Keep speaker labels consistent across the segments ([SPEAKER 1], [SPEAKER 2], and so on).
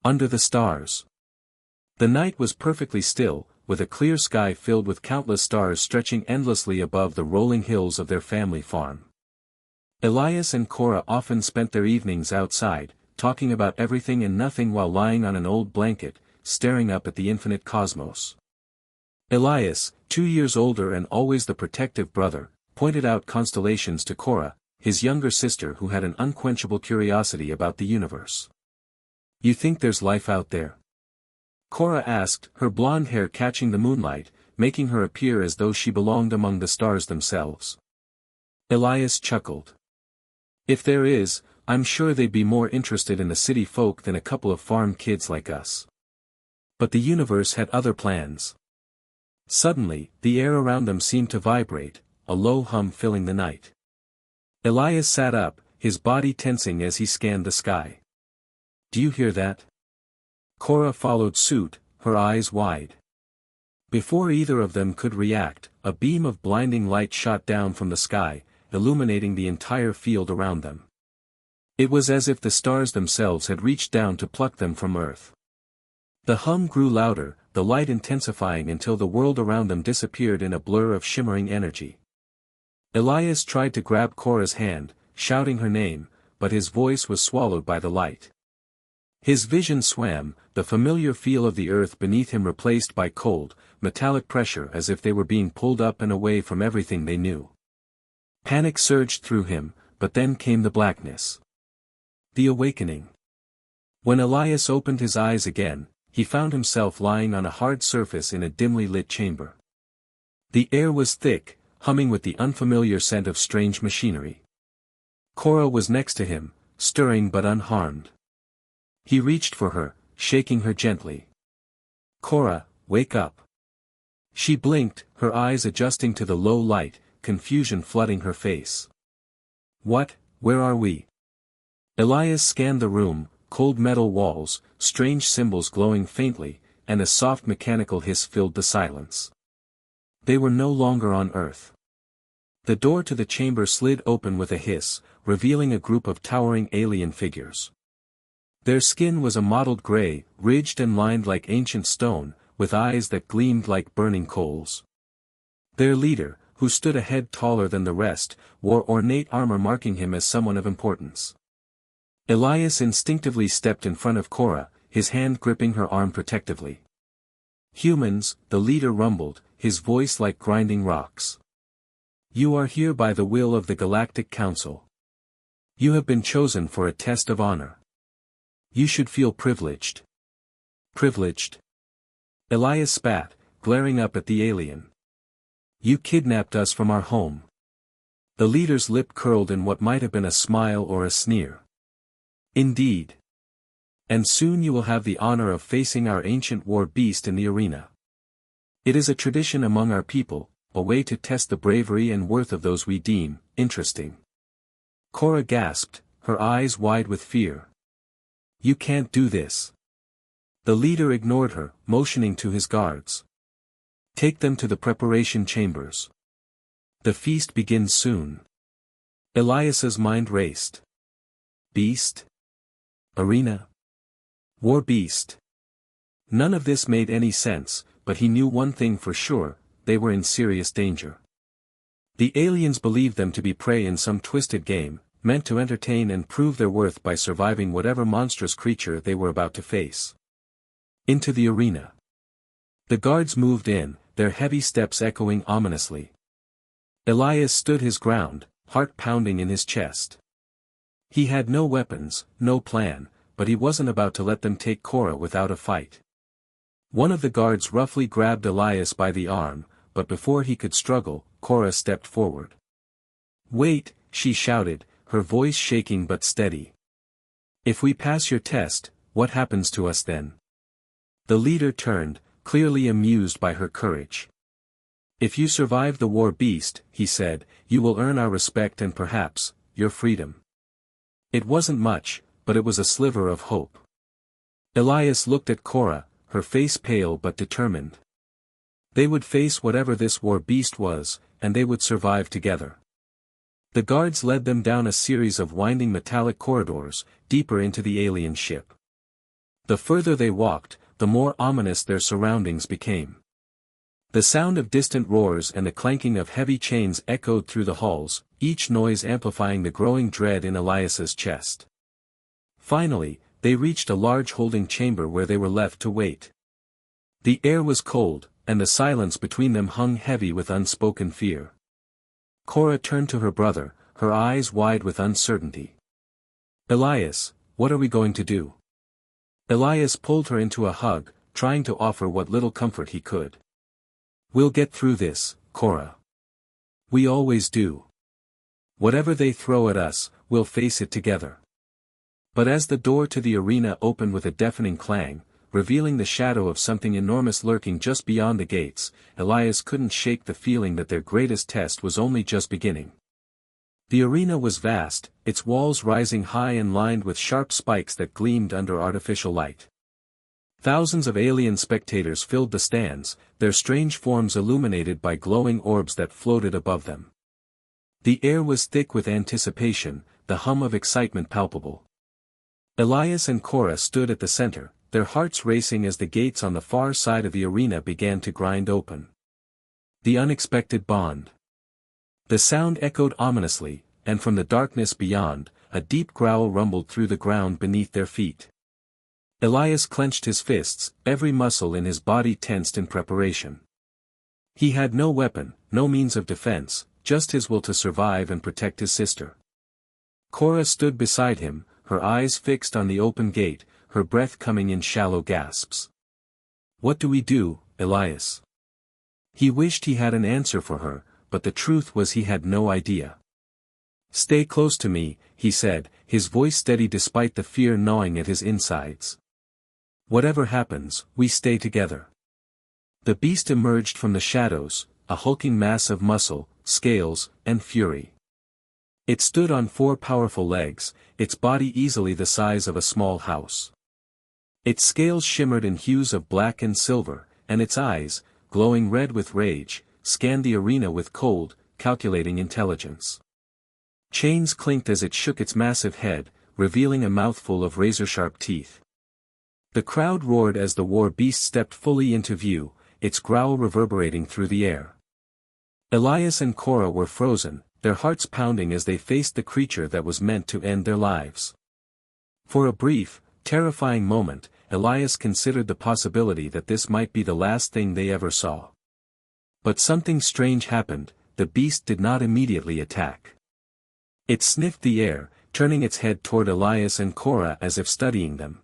[SPEAKER 1] Under the stars. The night was perfectly still, with a clear sky filled with countless stars stretching endlessly above the rolling hills of their family farm. Elias and Kora often spent their evenings outside, talking about everything and nothing while lying on an old blanket, staring up at the infinite cosmos. Elias, 2 years older and always the protective brother, pointed out constellations to Kora, his younger sister who had an unquenchable curiosity about the universe. "You think there's life out there?" Kora asked, her blonde hair catching the moonlight, making her appear as though she belonged among the stars themselves. Elias chuckled. "If there is, I'm sure they'd be more interested in the city folk than a couple of farm kids like us." But the universe had other plans. Suddenly, the air around them seemed to vibrate, a low hum filling the night. Elias sat up, his body tensing as he scanned the sky. "Do you hear that?" Kora followed suit, her eyes wide. Before either of them could react, a beam of blinding light shot down from the sky, illuminating the entire field around them. It was as if the stars themselves had reached down to pluck them from Earth. The hum grew louder, the light intensifying until the world around them disappeared in a blur of shimmering energy. Elias tried to grab Kora's hand, shouting her name, but his voice was swallowed by the light. His vision swam, the familiar feel of the earth beneath him replaced by cold, metallic pressure as if they were being pulled up and away from everything they knew. Panic surged through him, but then came the blackness. The awakening. When Elias opened his eyes again, he found himself lying on a hard surface in a dimly lit chamber. The air was thick, humming with the unfamiliar scent of strange machinery. Kora was next to him, stirring but unharmed. He reached for her, shaking her gently. "Kora, wake up." She blinked, her eyes adjusting to the low light, confusion flooding her face. "What, where are we?" Elias scanned the room, cold metal walls, strange symbols glowing faintly, and a soft mechanical hiss filled the silence. They were no longer on Earth. The door to the chamber slid open with a hiss, revealing a group of towering alien figures. Their skin was a mottled gray, ridged and lined like ancient stone, with eyes that gleamed like burning coals. Their leader, who stood a head taller than the rest, wore ornate armor marking him as someone of importance. Elias instinctively stepped in front of Kora, his hand gripping her arm protectively. "Humans," the leader rumbled, his voice like grinding rocks. "You are here by the will of the Galactic Council. You have been chosen for a test of honor. You should feel privileged." "Privileged?" Elias spat, glaring up at the alien. "You kidnapped us from our home." The leader's lip curled in what might have been a smile or a sneer. "Indeed. And soon you will have the honor of facing our ancient war beast in the arena. It is a tradition among our people, a way to test the bravery and worth of those we deem interesting." Kora gasped, her eyes wide with fear. "You can't do this." The leader ignored her, motioning to his guards. "Take them to the preparation chambers. The feast begins soon." Elias's mind raced. Beast? Arena? War beast? None of this made any sense, but he knew one thing for sure, they were in serious danger. The aliens believed them to be prey in some twisted game, meant to entertain and prove their worth by surviving whatever monstrous creature they were about to face. Into the arena. The guards moved in, their heavy steps echoing ominously. Elias stood his ground, heart pounding in his chest. He had no weapons, no plan, but he wasn't about to let them take Kora without a fight. One of the guards roughly grabbed Elias by the arm, but before he could struggle, Kora stepped forward. "Wait," she shouted, her voice shaking but steady. "If we pass your test, what happens to us then?" The leader turned, clearly amused by her courage. "If you survive the war beast," he said, "you will earn our respect and perhaps, your freedom." It wasn't much, but it was a sliver of hope. Elias looked at Kora, her face pale but determined. They would face whatever this war beast was, and they would survive together. The guards led them down a series of winding metallic corridors, deeper into the alien ship. The further they walked, the more ominous their surroundings became. The sound of distant roars and the clanking of heavy chains echoed through the halls, each noise amplifying the growing dread in Elias's chest. Finally, they reached a large holding chamber where they were left to wait. The air was cold, and the silence between them hung heavy with unspoken fear. Kora turned to her brother, her eyes wide with uncertainty. "Elias, what are we going to do?" Elias pulled her into a hug, trying to offer what little comfort he could. "We'll get through this, Kora. We always do. Whatever they throw at us, we'll face it together." But as the door to the arena opened with a deafening clang, revealing the shadow of something enormous lurking just beyond the gates, Elias couldn't shake the feeling that their greatest test was only just beginning. The arena was vast, its walls rising high and lined with sharp spikes that gleamed under artificial light. Thousands of alien spectators filled the stands, their strange forms illuminated by glowing orbs that floated above them. The air was thick with anticipation, the hum of excitement palpable. Elias and Kora stood at the center, their hearts racing as the gates on the far side of the arena began to grind open. The unexpected bond. The sound echoed ominously, and from the darkness beyond, a deep growl rumbled through the ground beneath their feet. Elias clenched his fists, every muscle in his body tensed in preparation. He had no weapon, no means of defense, just his will to survive and protect his sister. Kora stood beside him, her eyes fixed on the open gate, her breath coming in shallow gasps. "What do we do, Elias?" He wished he had an answer for her, but the truth was he had no idea. "Stay close to me," he said, his voice steady despite the fear gnawing at his insides. "Whatever happens, we stay together." The beast emerged from the shadows, a hulking mass of muscle, scales, and fury. It stood on 4 powerful legs, its body easily the size of a small house. Its scales shimmered in hues of black and silver, and its eyes, glowing red with rage, scanned the arena with cold, calculating intelligence. Chains clinked as it shook its massive head, revealing a mouthful of razor-sharp teeth. The crowd roared as the war beast stepped fully into view, its growl reverberating through the air. Elias and Kora were frozen, their hearts pounding as they faced the creature that was meant to end their lives. For a brief, terrifying moment, Elias considered the possibility that this might be the last thing they ever saw. But something strange happened. The beast did not immediately attack. It sniffed the air, turning its head toward Elias and Kora as if studying them.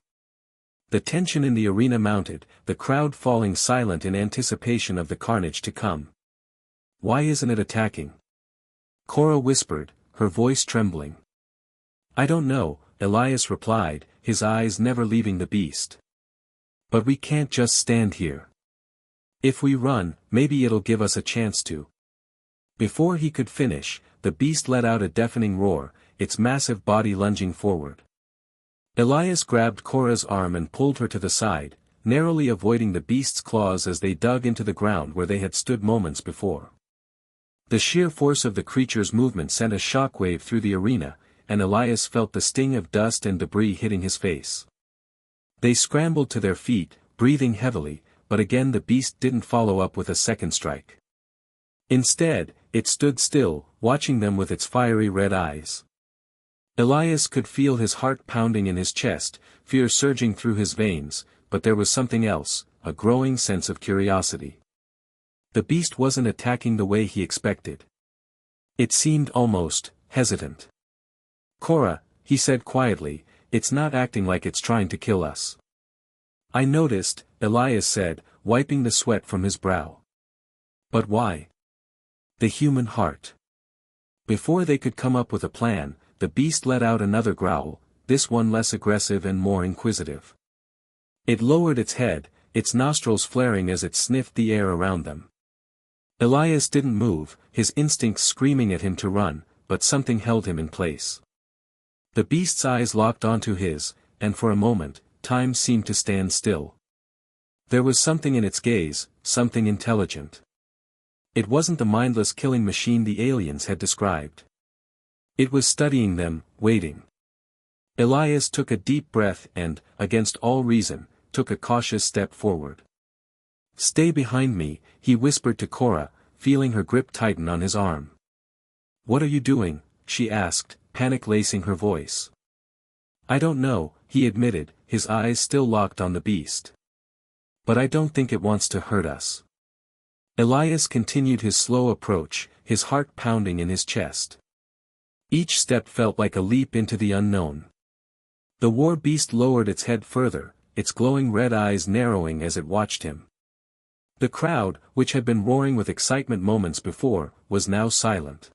[SPEAKER 1] The tension in the arena mounted, the crowd falling silent in anticipation of the carnage to come. "Why isn't it attacking?" Kora whispered, her voice trembling. "I don't know," Elias replied, his eyes never leaving the beast. "But we can't just stand here. If we run, maybe it'll give us a chance to." Before he could finish, the beast let out a deafening roar, its massive body lunging forward. Elias grabbed Kora's arm and pulled her to the side, narrowly avoiding the beast's claws as they dug into the ground where they had stood moments before. The sheer force of the creature's movement sent a shockwave through the arena, and Elias felt the sting of dust and debris hitting his face. They scrambled to their feet, breathing heavily, but again the beast didn't follow up with a second strike. Instead, it stood still, watching them with its fiery red eyes. Elias could feel his heart pounding in his chest, fear surging through his veins, but there was something else, a growing sense of curiosity. The beast wasn't attacking the way he expected. It seemed almost hesitant. "Kora," he said quietly, "it's not acting like it's trying to kill us." "I noticed," Elias said, wiping the sweat from his brow. "But why?" "The human heart." Before they could come up with a plan, the beast let out another growl, this one less aggressive and more inquisitive. It lowered its head, its nostrils flaring as it sniffed the air around them. Elias didn't move, his instincts screaming at him to run, but something held him in place. The beast's eyes locked onto his, and for a moment, time seemed to stand still. There was something in its gaze, something intelligent. It wasn't the mindless killing machine the aliens had described. It was studying them, waiting. Elias took a deep breath and, against all reason, took a cautious step forward. "Stay behind me," he whispered to Kora, feeling her grip tighten on his arm. "What are you doing?" she asked, panic lacing her voice. "I don't know," he admitted, his eyes still locked on the beast. "But I don't think it wants to hurt us." Elias continued his slow approach, his heart pounding in his chest. Each step felt like a leap into the unknown. The war beast lowered its head further, its glowing red eyes narrowing as it watched him. The crowd, which had been roaring with excitement moments before, was now silent.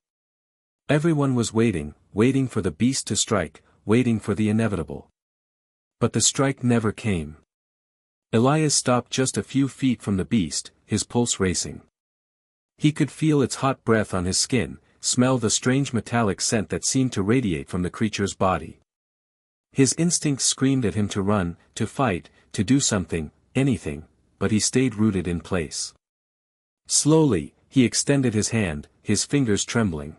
[SPEAKER 1] Everyone was waiting for the beast to strike, waiting for the inevitable. But the strike never came. Elias stopped just a few feet from the beast, his pulse racing. He could feel its hot breath on his skin, smell the strange metallic scent that seemed to radiate from the creature's body. His instincts screamed at him to run, to fight, to do something, anything, but he stayed rooted in place. Slowly, he extended his hand, his fingers trembling.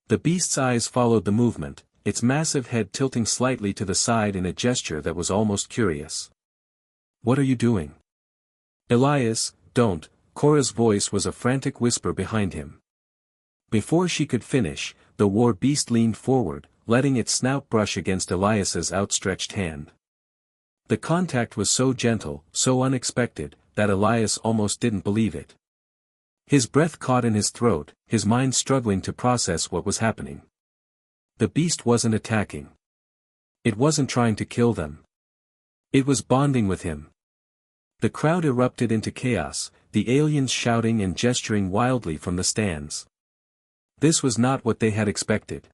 [SPEAKER 1] The beast's eyes followed the movement, its massive head tilting slightly to the side in a gesture that was almost curious. "What are you doing?" "Elias, don't," Kora's voice was a frantic whisper behind him. Before she could finish, the war beast leaned forward, letting its snout brush against Elias's outstretched hand. The contact was so gentle, so unexpected, that Elias almost didn't believe it. His breath caught in his throat, his mind struggling to process what was happening. The beast wasn't attacking. It wasn't trying to kill them. It was bonding with him. The crowd erupted into chaos, the aliens shouting and gesturing wildly from the stands. This was not what they had expected.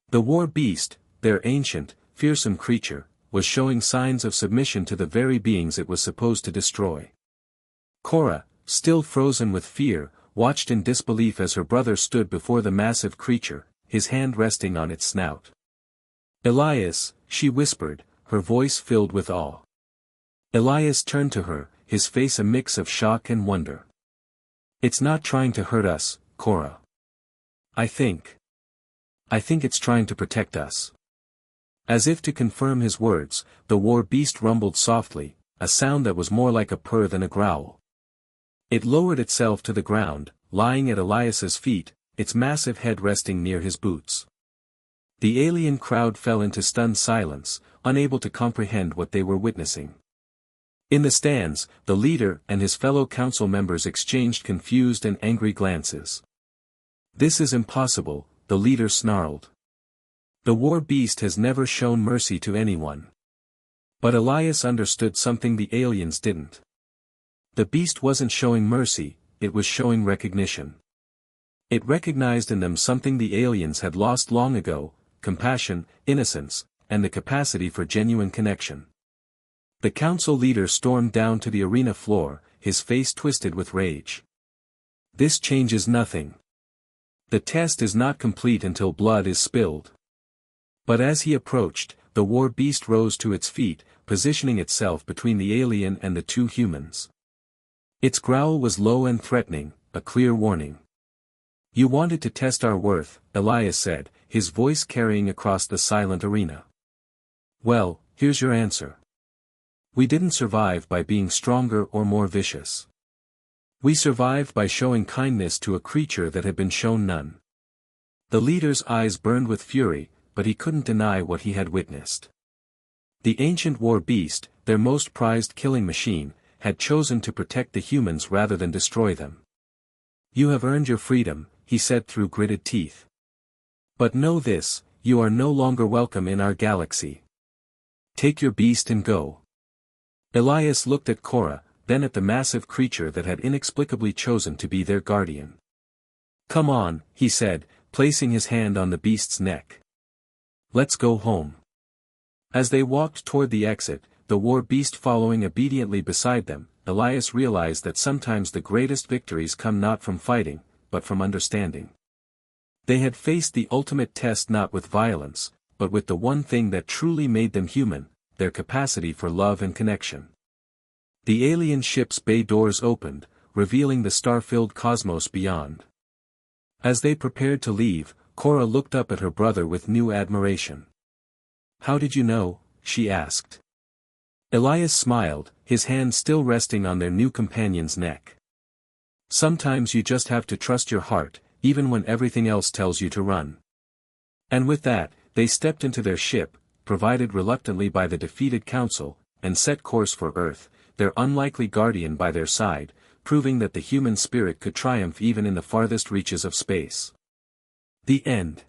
[SPEAKER 1] The war beast, their ancient, fearsome creature, was showing signs of submission to the very beings it was supposed to destroy. Kora, still frozen with fear, watched in disbelief as her brother stood before the massive creature, his hand resting on its snout. "Elias," she whispered, her voice filled with awe. Elias turned to her, his face a mix of shock and wonder. "It's not trying to hurt us, Kora. I think it's trying to protect us." As if to confirm his words, the war beast rumbled softly, a sound that was more like a purr than a growl. It lowered itself to the ground, lying at Elias's feet, its massive head resting near his boots. The alien crowd fell into stunned silence, unable to comprehend what they were witnessing. In the stands, the leader and his fellow council members exchanged confused and angry glances. "This is impossible," the leader snarled. "The war beast has never shown mercy to anyone." But Elias understood something the aliens didn't. The beast wasn't showing mercy, it was showing recognition. It recognized in them something the aliens had lost long ago: compassion, innocence, and the capacity for genuine connection. The council leader stormed down to the arena floor, his face twisted with rage. "This changes nothing. The test is not complete until blood is spilled." But as he approached, the war beast rose to its feet, positioning itself between the alien and the two humans. Its growl was low and threatening, a clear warning. "You wanted to test our worth," Elias said, his voice carrying across the silent arena. "Well, here's your answer. We didn't survive by being stronger or more vicious. We survived by showing kindness to a creature that had been shown none." The leader's eyes burned with fury, but he couldn't deny what he had witnessed. The ancient war beast, their most prized killing machine, had chosen to protect the humans rather than destroy them. "You have earned your freedom," he said through gritted teeth. "But know this, you are no longer welcome in our galaxy. Take your beast and go." Elias looked at Kora, then at the massive creature that had inexplicably chosen to be their guardian. "Come on," he said, placing his hand on the beast's neck. "Let's go home." As they walked toward the exit, the war beast following obediently beside them, Elias realized that sometimes the greatest victories come not from fighting, but from understanding. They had faced the ultimate test not with violence, but with the one thing that truly made them human, their capacity for love and connection. The alien ship's bay doors opened, revealing the star-filled cosmos beyond. As they prepared to leave, Kora looked up at her brother with new admiration. How did you know? She asked. Elias smiled, his hand still resting on their new companion's neck. Sometimes you just have to trust your heart, even when everything else tells you to run. And with that, they stepped into their ship, provided reluctantly by the defeated council, and set course for Earth, their unlikely guardian by their side, proving that the human spirit could triumph even in the farthest reaches of space. The end.